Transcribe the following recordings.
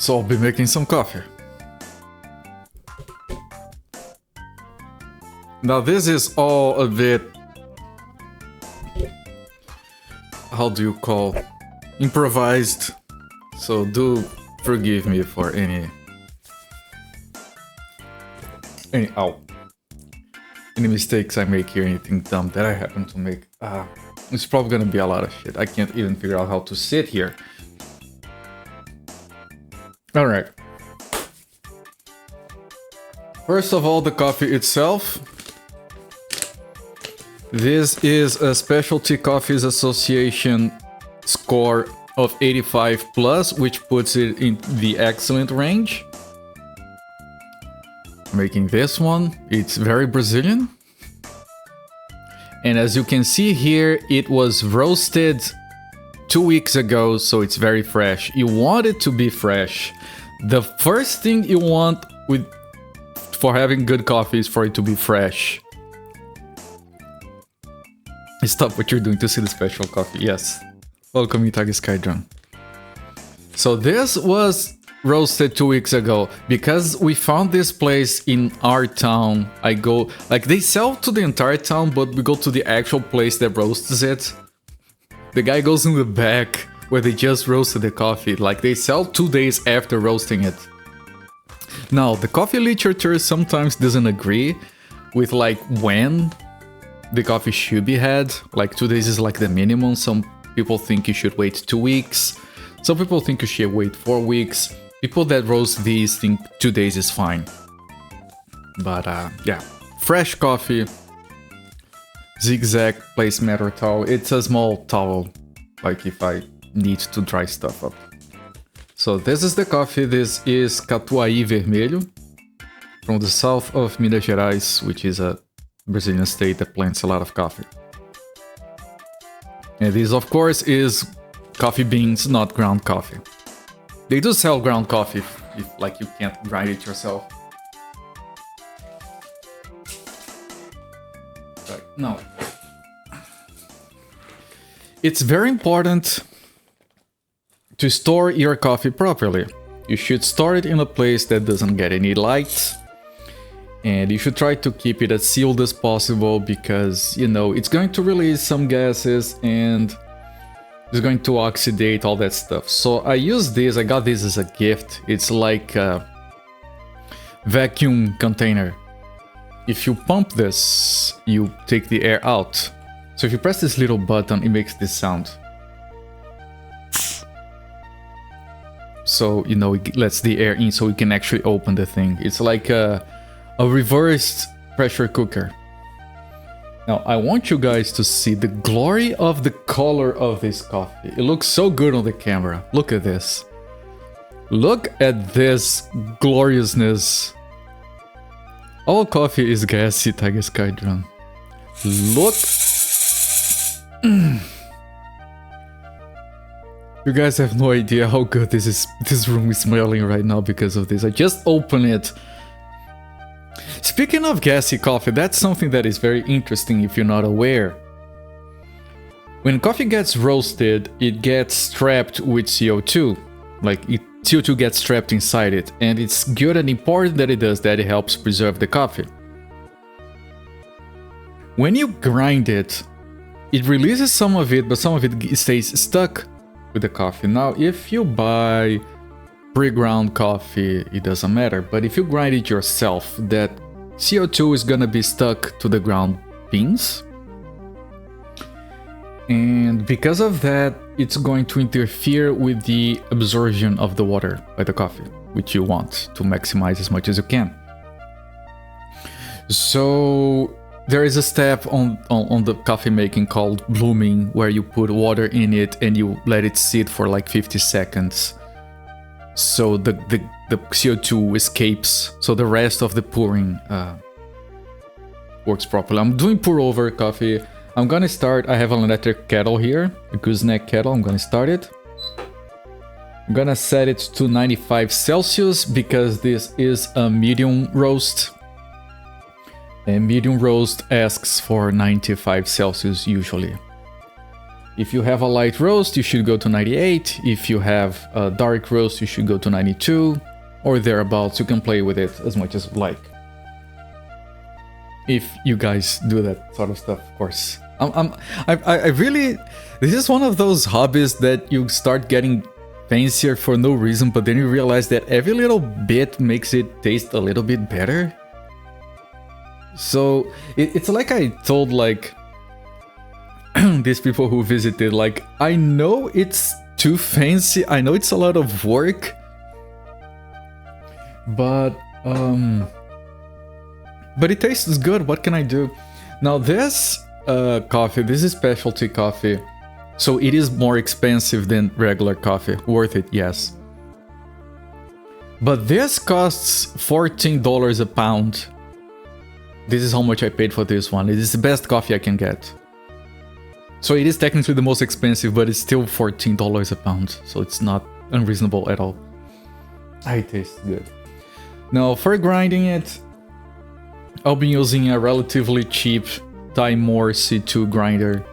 So I'll be making some coffee. Now this is all a bit, how do you call, improvised. So do forgive me for any mistakes I make here, anything dumb that I happen to make. It's probably gonna be a lot of shit. I can't even figure out how to sit here. Alright. First of all, the coffee itself. This is a Specialty Coffees Association score of 85 plus, which puts it in the excellent range. Making this one, it's very Brazilian. And as you can see here, it was roasted 2 weeks ago, so it's very fresh. You want it to be fresh. The first thing you want for having good coffee is for it to be fresh. Stop what you're doing to see the special coffee. Yes. Welcome, Itagi Skydrone. So this was roasted 2 weeks ago. Because we found this place in our town, I go... Like, they sell to the entire town, but we go to the actual place that roasts it. The guy goes in the back where they just roasted the coffee. Like, they sell 2 days after roasting it. Now, the coffee literature sometimes doesn't agree with, like, when the coffee should be had. Like 2 days is like the minimum. Some people think you should wait 2 weeks. Some people think you should wait 4 weeks. People that roast these think 2 days is fine. But yeah, fresh coffee. Zigzag placemat towel. It's a small towel, like if I need to dry stuff up. So this is the coffee. This is Catuai Vermelho from the south of Minas Gerais, which is a Brazilian state that plants a lot of coffee. And this, of course, is coffee beans, not ground coffee. They do sell ground coffee if like you can't grind it yourself. Right, no. It's very important to store your coffee properly. You should store it in a place that doesn't get any light. And you should try to keep it as sealed as possible because, you know, it's going to release some gases and it's going to oxidate, all that stuff. So I use this, I got this as a gift. It's like a vacuum container. If you pump this, you take the air out. So if you press this little button, it makes this sound. So, you know, it lets the air in so we can actually open the thing. It's like a reversed pressure cooker. Now, I want you guys to see the glory of the color of this coffee. It looks so good on the camera. Look at this. Look at this gloriousness. All coffee is gassy, Tiger Skydrone. Look. You guys have no idea how good this room is smelling right now because of this. I just opened it. Speaking of gassy coffee, that's something that is very interesting if you're not aware. When coffee gets roasted, it gets trapped with CO2. Like, CO2 gets trapped inside it, and it's good and important that it does that. It helps preserve the coffee. When you grind it, it releases some of it, but some of it stays stuck with the coffee. Now, if you buy pre-ground coffee, it doesn't matter. But if you grind it yourself, that CO2 is gonna be stuck to the ground beans. And because of that, it's going to interfere with the absorption of the water by the coffee, which you want to maximize as much as you can. So there is a step on the coffee making called blooming, where you put water in it and you let it sit for like 50 seconds. So the CO2 escapes, so the rest of the pouring works properly. I'm doing pour over coffee. I'm gonna start, I have an electric kettle here, a gooseneck kettle. I'm gonna start it. I'm gonna set it to 95 Celsius because this is a medium roast. And medium roast asks for 95 Celsius usually. If you have a light roast, you should go to 98. If you have a dark roast, you should go to 92 or thereabouts. You can play with it as much as you like. If you guys do that sort of stuff, of course. I really, this is one of those hobbies that you start getting fancier for no reason, but then you realize that every little bit makes it taste a little bit better. So it's like I told like these people who visited, like, I know it's too fancy, I know it's a lot of work, but it tastes good. What can I do? Now this coffee, this is specialty coffee, so it is more expensive than regular coffee. Worth it, yes. But this costs $14 a pound. This is how much I paid for this one. It is the best coffee I can get. So it is technically the most expensive, but it's still $14 a pound, so it's not unreasonable at all. It tastes good. Now for grinding it, I'll be using a relatively cheap Timor C2 grinder.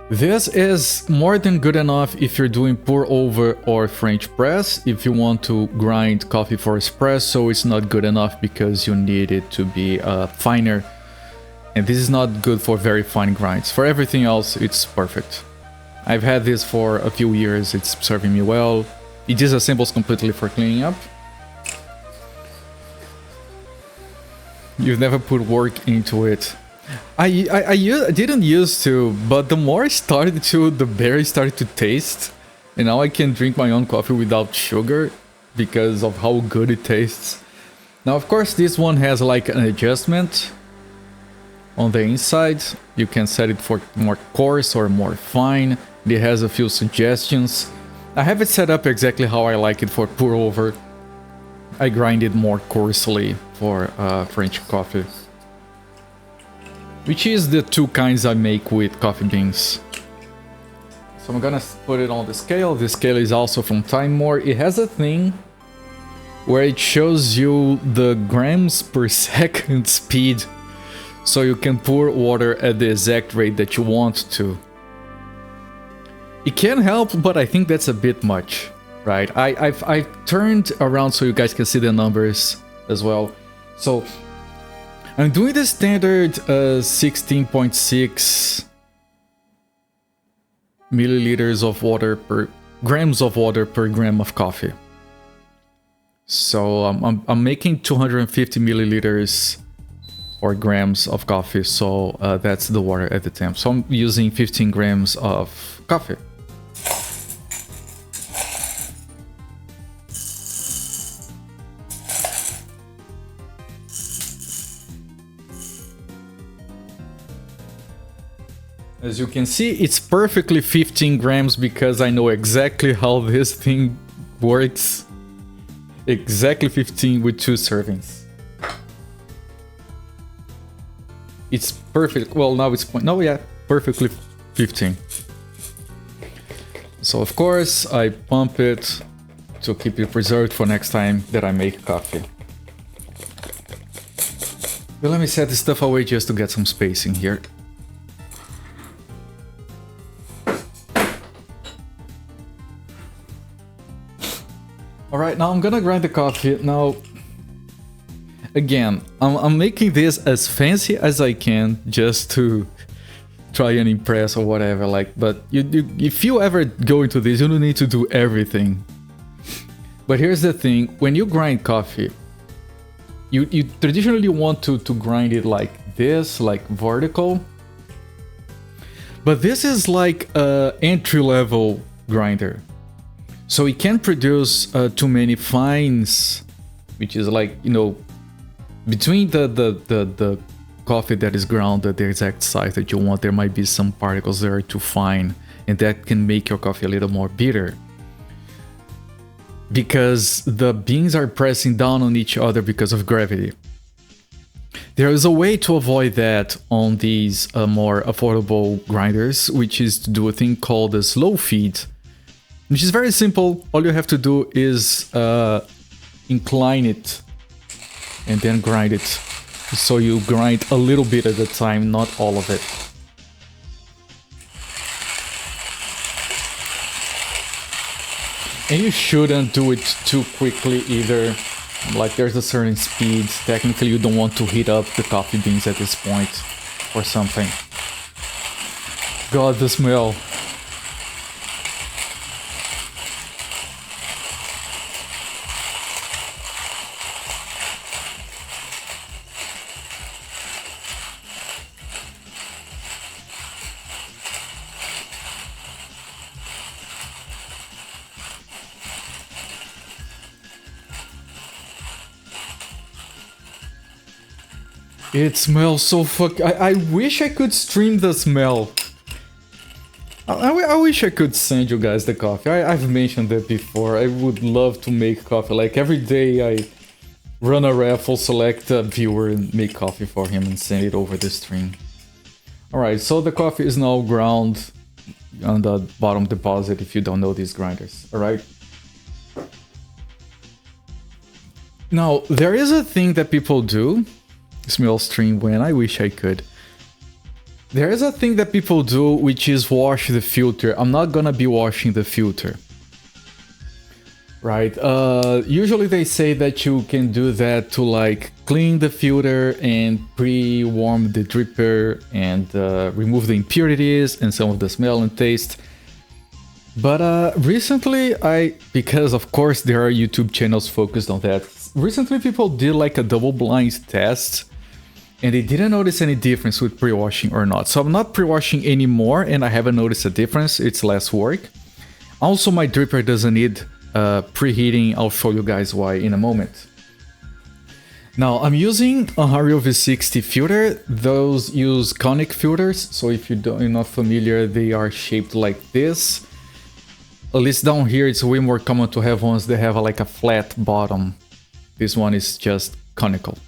This is more than good enough if you're doing pour over or French press. If you want to grind coffee for espresso, it's not good enough because you need it to be finer. And this is not good for very fine grinds. For everything else, it's perfect. I've had this for a few years, it's serving me well. It disassembles completely for cleaning up. You've never put work into it. I didn't used to, but the more I started to, the better it started to taste. And now I can drink my own coffee without sugar because of how good it tastes. Now, of course, this one has like an adjustment on the inside. You can set it for more coarse or more fine. It has a few suggestions. I have it set up exactly how I like it for pour over. I grind it more coarsely for French coffee, which is the two kinds I make with coffee beans. So I'm gonna put it on the scale. The scale is also from Timor. It has a thing where it shows you the grams per second speed, so you can pour water at the exact rate that you want to. It can help, but I think that's a bit much, right? I've turned around so you guys can see the numbers as well. So I'm doing the standard 16.6 milliliters of water per grams of water per gram of coffee. So I'm making 250 milliliters or grams of coffee, so that's the water at the temp. So I'm using 15 grams of coffee. As you can see, it's perfectly 15 grams because I know exactly how this thing works. Exactly 15 with 2 servings. It's perfect. Well, now it's perfectly 15. So of course I pump it to keep it preserved for next time that I make coffee. But let me set this stuff away just to get some space in here. Alright, now I'm gonna grind the coffee. Now, again, I'm making this as fancy as I can just to try and impress or whatever, like, but if you ever go into this, you don't need to do everything. But here's the thing, when you grind coffee, you traditionally want to grind it like this, like vertical. But this is like a entry-level grinder. So it can't produce too many fines, which is like, you know, between the coffee that is ground at the exact size that you want, there might be some particles that are too fine, and that can make your coffee a little more bitter. Because the beans are pressing down on each other because of gravity. There is a way to avoid that on these more affordable grinders, which is to do a thing called a slow feed. Which is very simple. All you have to do is incline it and then grind it. So you grind a little bit at a time, not all of it. And you shouldn't do it too quickly either. Like, there's a certain speed. Technically, you don't want to heat up the coffee beans at this point or something. God, the smell. It smells so I wish I could stream the smell. I wish I could send you guys the coffee. I've mentioned that before. I would love to make coffee. Like, every day I run a raffle, select a viewer and make coffee for him and send it over the stream. Alright, so the coffee is now ground on the bottom deposit if you don't know these grinders. Alright. Now, there is a thing that people do. Smell stream when I wish I could. There is a thing that people do, which is wash the filter. I'm not gonna be washing the filter. Right, usually they say that you can do that to like clean the filter and pre-warm the dripper and remove the impurities and some of the smell and taste. But recently because of course there are YouTube channels focused on that, recently people did like a double blind test and they didn't notice any difference with pre-washing or not. So I'm not pre-washing anymore and I haven't noticed a difference, it's less work. Also, my dripper doesn't need preheating, I'll show you guys why in a moment. Now, I'm using a Hario V60 filter. Those use conic filters, so if you're not familiar, they are shaped like this. At least down here, it's way more common to have ones that have like a flat bottom. This one is just conical.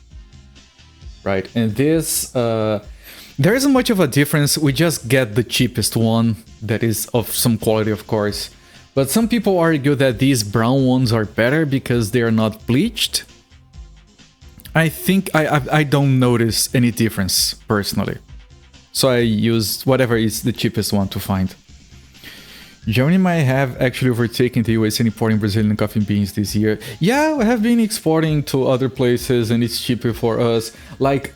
Right, and this, there isn't much of a difference, we just get the cheapest one that is of some quality, of course. But some people argue that these brown ones are better because they are not bleached. I think I don't notice any difference, personally. So I use whatever is the cheapest one to find. Germany might have actually overtaken the US in importing Brazilian coffee beans this year. Yeah, we have been exporting to other places and it's cheaper for us. Like,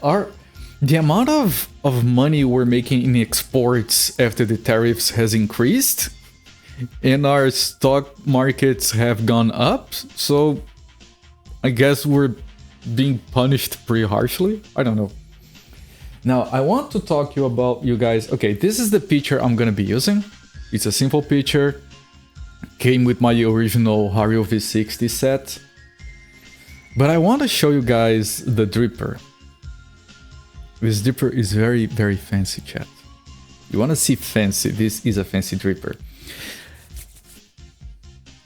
the amount of money we're making in exports after the tariffs has increased and our stock markets have gone up. So I guess we're being punished pretty harshly. I don't know. Now, I want to talk to you about you guys. Okay, this is the picture I'm gonna be using. It's a simple picture, came with my original Hario V60 set, but I want to show you guys the dripper. This dripper is very, very fancy, chat. You want to see fancy, this is a fancy dripper.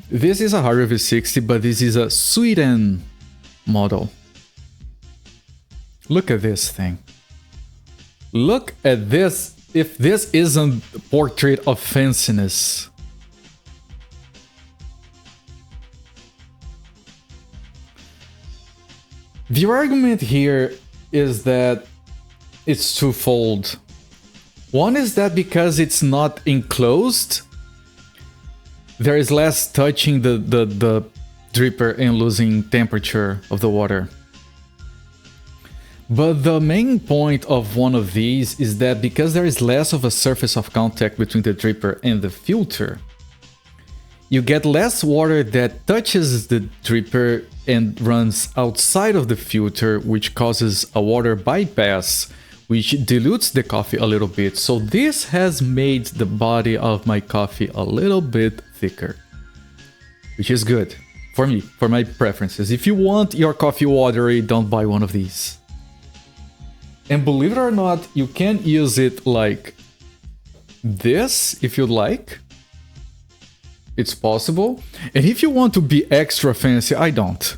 This is a Hario V60, but this is a Sweden model. Look at this thing. Look at this. If this isn't a portrait of fanciness. The argument here is that it's twofold. One is that because it's not enclosed, there is less touching the dripper and losing temperature of the water. But the main point of one of these is that because there is less of a surface of contact between the dripper and the filter, you get less water that touches the dripper and runs outside of the filter, which causes a water bypass, which dilutes the coffee a little bit. So this has made the body of my coffee a little bit thicker, which is good for me, for my preferences. If you want your coffee watery, don't buy one of these. And believe it or not, you can use it like this if you'd like. It's possible. And if you want to be extra fancy, I don't.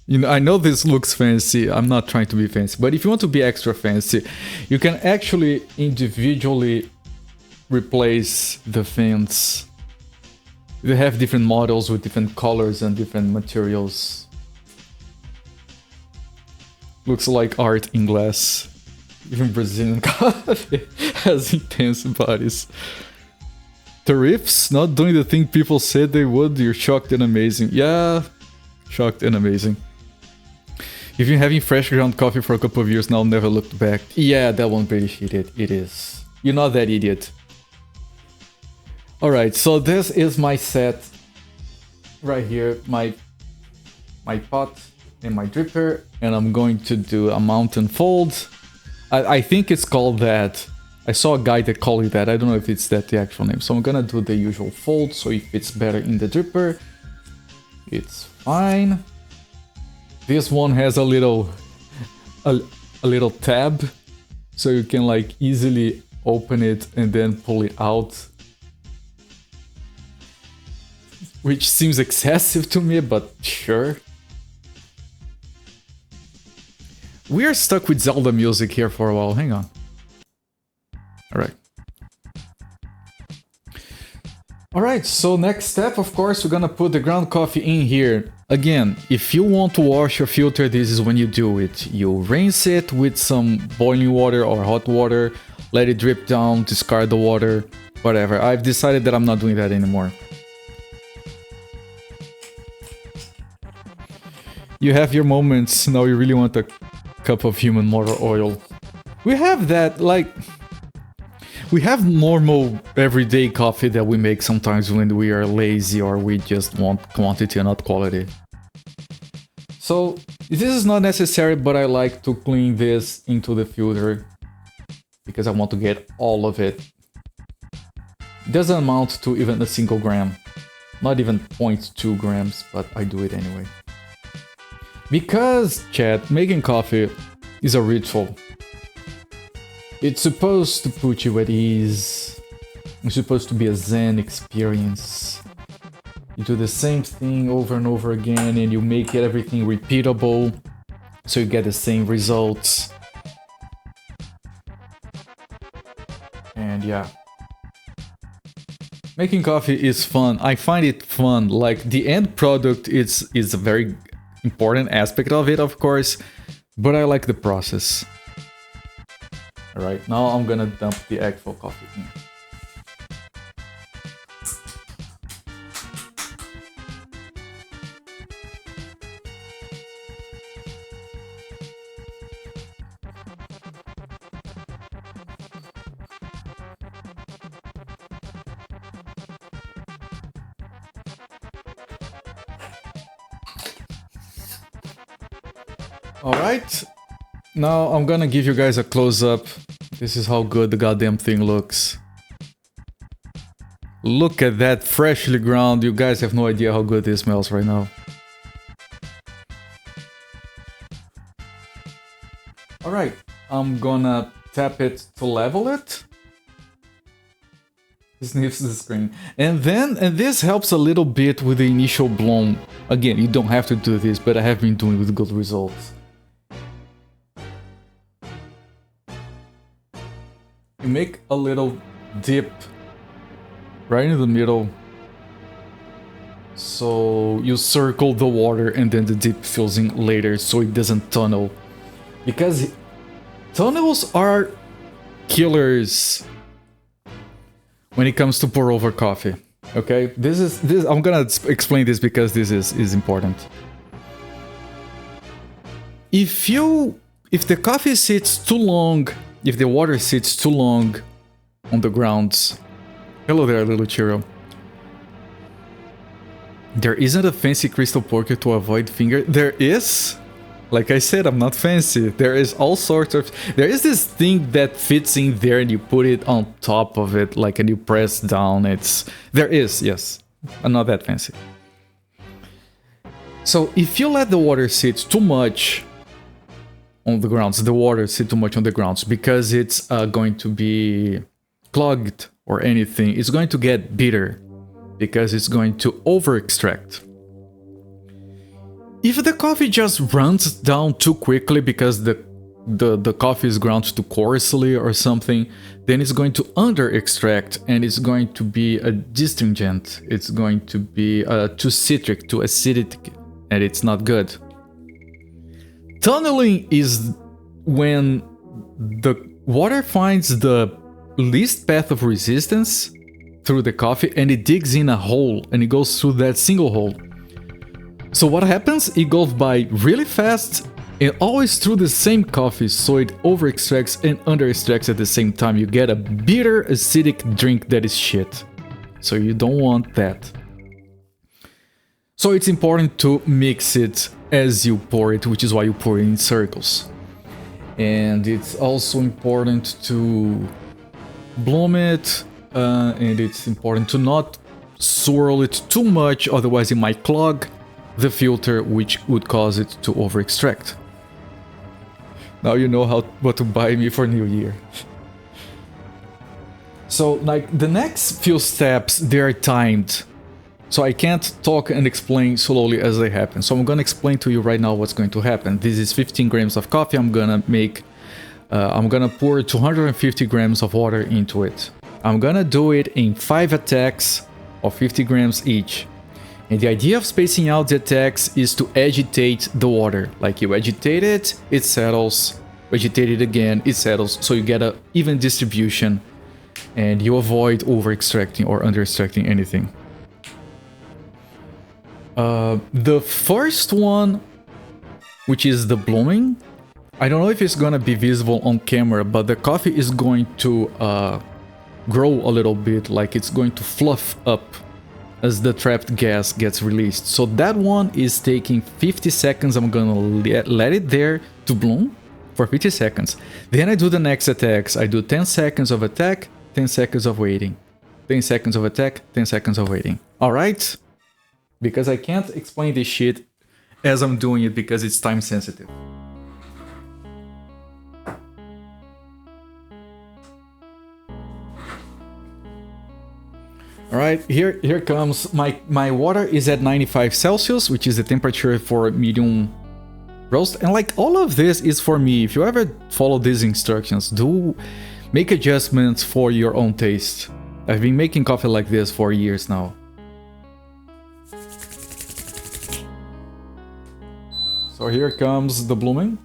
You know, I know this looks fancy, I'm not trying to be fancy, but if you want to be extra fancy, you can actually individually replace the fins. They have different models with different colors and different materials. Looks like art in glass. Even Brazilian coffee has intense bodies. The riffs not doing the thing people said they would. You're shocked and amazing. Yeah, shocked and amazing. You've been having fresh ground coffee for a couple of years now, never looked back. Yeah, that one pretty shitty. It is. You're not that idiot. Alright, so this is my set. Right here, my pot and my dripper. And I'm going to do a mountain fold. I think it's called that. I saw a guy that called it that. I don't know if it's that the actual name. So I'm gonna do the usual fold, so it fits better in the dripper. It's fine. This one has a little tab, so you can like easily open it and then pull it out. Which seems excessive to me, but sure. We are stuck with Zelda music here for a while. Hang on. Alright. Alright, so next step, of course, we're gonna put the ground coffee in here. Again, if you want to wash your filter, this is when you do it. You rinse it with some boiling water or hot water, let it drip down, discard the water, whatever. I've decided that I'm not doing that anymore. You have your moments, now you really want a cup of human motor oil. We have that, like... We have normal everyday coffee that we make sometimes when we are lazy or we just want quantity and not quality. So this is not necessary, but I like to clean this into the filter because I want to get all of it. It doesn't amount to even a single gram, not even 0.2 grams, but I do it anyway. Because, chat, making coffee is a ritual. It's supposed to put you at ease. It's supposed to be a zen experience. You do the same thing over and over again and you make it everything repeatable so you get the same results. And yeah. Making coffee is fun. I find it fun. Like the end product is a very important aspect of it, of course, but I like the process. Alright, now I'm gonna dump the actual coffee in. Alright, now I'm gonna give you guys a close-up. This is how good the goddamn thing looks. Look at that freshly ground. You guys have no idea how good this smells right now. Alright, I'm gonna tap it to level it. Sniffs the screen. And this helps a little bit with the initial bloom. Again, you don't have to do this, but I have been doing with good results. You make a little dip right in the middle. So you circle the water and then the dip fills in later so it doesn't tunnel. Because tunnels are killers when it comes to pour over coffee. Okay? This I'm gonna explain this because this is important. If the coffee sits too long, if the water sits too long on the grounds... Hello there, little Chiro. There isn't a fancy crystal porker to avoid finger... There is? Like I said, I'm not fancy. There is all sorts of... There is this thing that fits in there and you put it on top of it, like, and you press down. There is, yes. I'm not that fancy. So if you let the water sit too much on the grounds, the water sit too much on the grounds, because it's going to be clogged or anything, it's going to get bitter because it's going to over extract. If the coffee just runs down too quickly because the coffee is ground too coarsely or something, then it's going to under extract and it's going to be a astringent. It's going to be too citric, too acidic, and it's not good. Tunneling is when the water finds the least path of resistance through the coffee and it digs in a hole and it goes through that single hole. So what happens? It goes by really fast and always through the same coffee, so it over extracts and under extracts at the same time. You get a bitter, acidic drink that is shit. So you don't want that. So it's important to mix it as you pour it, which is why you pour it in circles. And it's also important to bloom it, and it's important to not swirl it too much, otherwise it might clog the filter, which would cause it to over extract. Now you know what to buy me for New Year. So like the next few steps, they are timed. So I can't talk and explain slowly as they happen. So I'm gonna explain to you right now what's going to happen. This is 15 grams of coffee. I'm gonna pour 250 grams of water into it. I'm gonna do it in 5 attacks of 50 grams each. And the idea of spacing out the attacks is to agitate the water. Like you agitate it, it settles. Agitate it again, it settles. So you get an even distribution and you avoid over extracting or under extracting anything. The first one, which is the blooming, I don't know if it's gonna be visible on camera, but the coffee is going to grow a little bit, like it's going to fluff up as the trapped gas gets released. So that one is taking 50 seconds. I'm gonna let it there to bloom for 50 seconds. Then I do the next attacks. I do 10 seconds of attack, 10 seconds of waiting. 10 seconds of attack, 10 seconds of waiting. Alright? Because I can't explain this shit as I'm doing it because it's time sensitive. Alright, here comes my water is at 95 Celsius, which is the temperature for medium roast. And like all of this is for me. If you ever follow these instructions, do make adjustments for your own taste. I've been making coffee like this for years now. So here comes the blooming.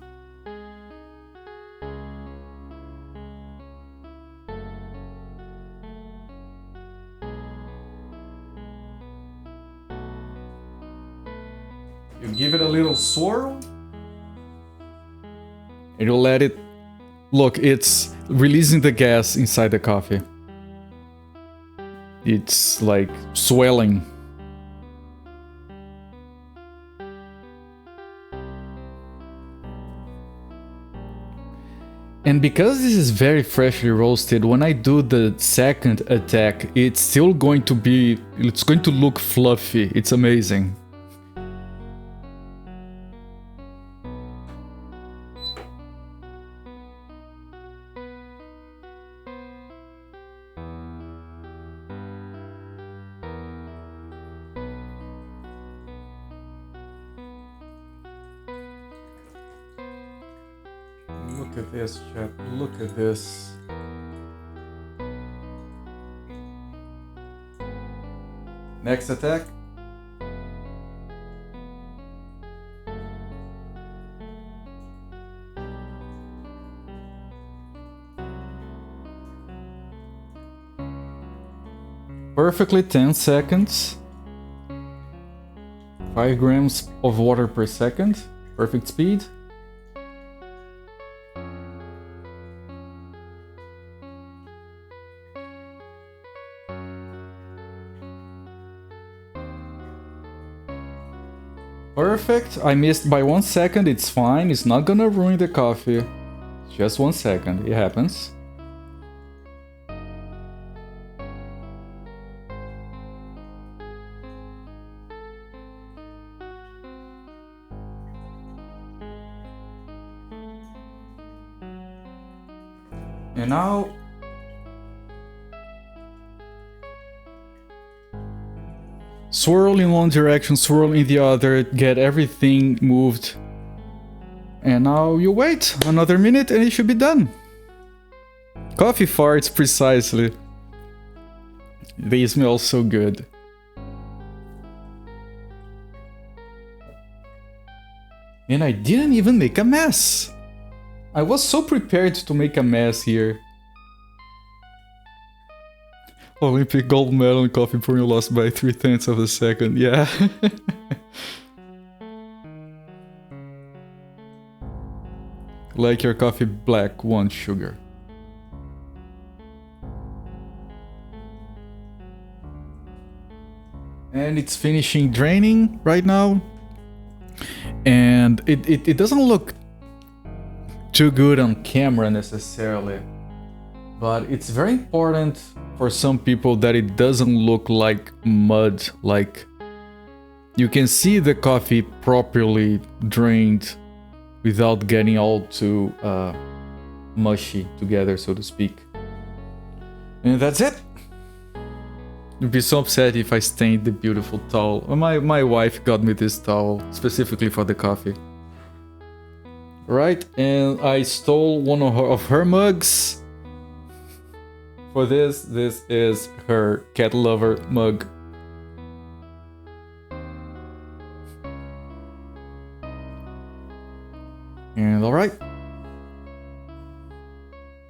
You give it a little swirl. And you let it... Look, it's releasing the gas inside the coffee. It's like swelling. And because this is very freshly roasted, when I do the second attack, it's still going to be... It's going to look fluffy. It's amazing. Look at this, chat. Look at this. Next attack. Perfectly 10 seconds. 5 grams of water per second. Perfect speed. Perfect. I missed by 1 second. It's fine. It's not gonna ruin the coffee. Just 1 second. It happens. And now swirl in one direction, swirl in the other, get everything moved. And now you wait another minute and it should be done. Coffee farts, precisely. They smell so good. And I didn't even make a mess. I was so prepared to make a mess here. Olympic gold medal in coffee pouring lost by 0.3 of a second. Yeah. Like your coffee black, 1 sugar. And it's finishing draining right now. And it doesn't look too good on camera necessarily. But it's very important for some people that it doesn't look like mud. Like you can see the coffee properly drained without getting all too mushy together, so to speak. And that's it. I'd be so upset if I stained the beautiful towel. My wife got me this towel specifically for the coffee. Right, and I stole one of her mugs. For this is her cat lover mug. And alright.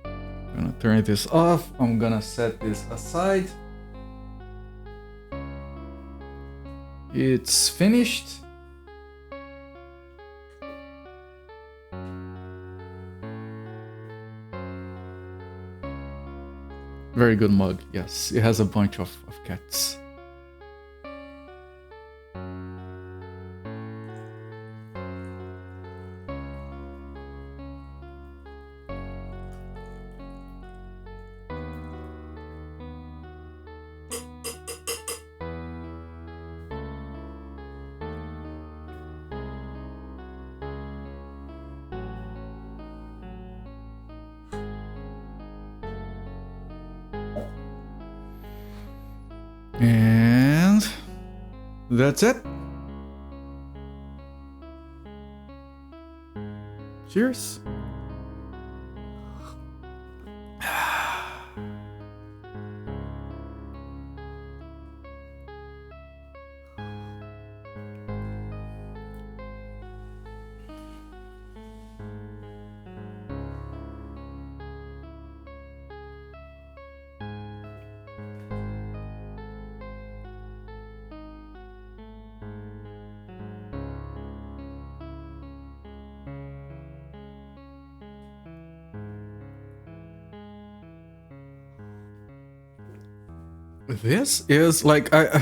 I'm gonna turn this off. I'm gonna set this aside. It's finished. Very good mug, yes. It has a bunch of cats. And that's it. Cheers. This is like I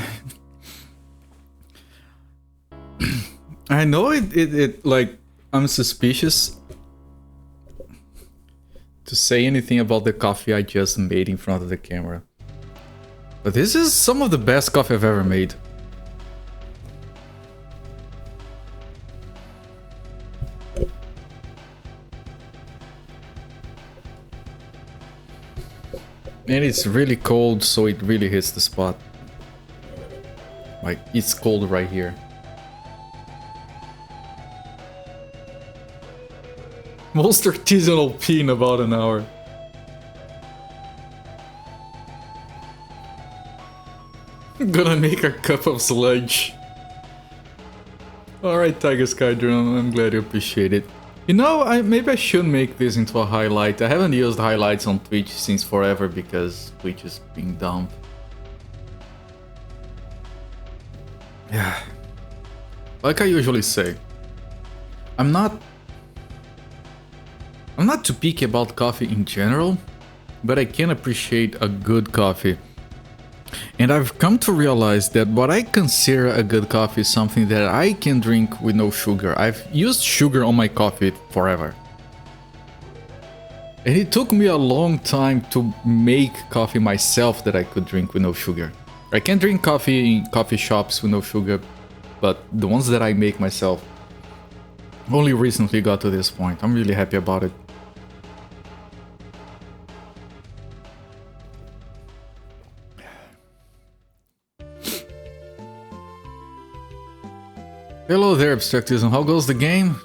know it like I'm suspicious to say anything about the coffee I just made in front of the camera. But this is some of the best coffee I've ever made. And it's really cold, so it really hits the spot. Like, it's cold right here. Most artisanal pee in about an hour. I'm gonna make a cup of sludge. Alright, Tiger Skydrone, I'm glad you appreciate it. You know, maybe I should make this into a highlight. I haven't used highlights on Twitch since forever because Twitch is being dumb. Yeah. Like I usually say, I'm not too picky about coffee in general, but I can appreciate a good coffee. And I've come to realize that what I consider a good coffee is something that I can drink with no sugar. I've used sugar on my coffee forever. And it took me a long time to make coffee myself that I could drink with no sugar. I can drink coffee in coffee shops with no sugar, but the ones that I make myself only recently got to this point. I'm really happy about it. Hello there, Abstractism. How goes the game?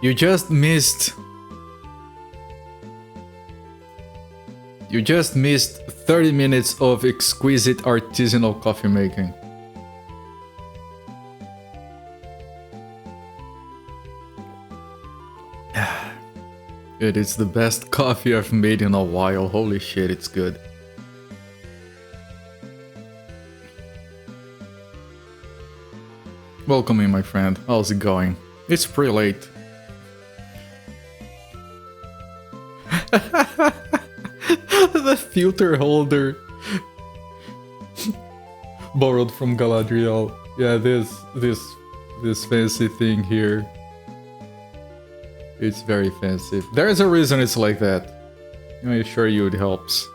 You just missed 30 minutes of exquisite artisanal coffee making. It is the best coffee I've made in a while. Holy shit, it's good. Welcome in, my friend. How's it going? It's pretty late. The filter holder. Borrowed from Galadriel. Yeah, this fancy thing here. It's very fancy. There is a reason it's like that. I assure you it helps.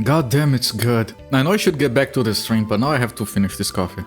God damn, it's good. I know I should get back to the stream, but now I have to finish this coffee.